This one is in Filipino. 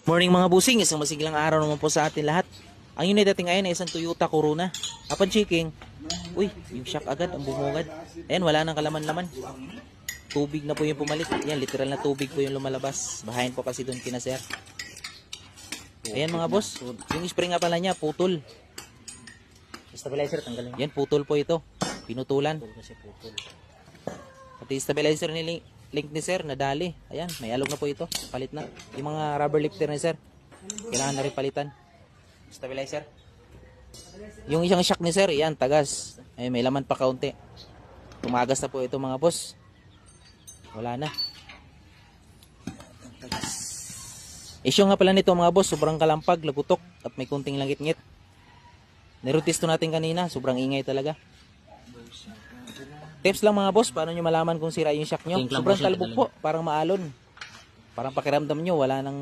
Morning mga busing, isang masiglang araw naman po sa atin lahat. Ang unit natin ngayon ay isang Toyota Corona. Upon checking, uy, yung shock agad, ang bumungad. Ayan, wala nang kalaman-laman. Tubig na po yung pumalit. Ayan, literal na tubig po yung lumalabas. Bahayin po kasi doon kina sir. Ayan mga boss, yung spring nga pala niya, putol. Stabilizer, tanggalin. Yan, putol po ito. Pinutulan. Pati stabilizer ni link ni sir, nadali. Ayan, may alog na po ito. Palit na. Yung mga rubber lifter ni sir, kailangan na rin palitan. Stabilizer. Yung isang shock ni sir, yan, tagas. Ay, may laman pa kaunti. Tumagas na po ito mga boss. Wala na. Issue nga pala nito mga boss, sobrang kalampag, lagutok, at may kunting langit-ngit. Nirotisto natin kanina, sobrang ingay talaga. Tips lang mga boss, paano nyo malaman kung sira yung shock nyo? Sobrang talbog po, parang maalon. Parang pakiramdam nyo, wala nang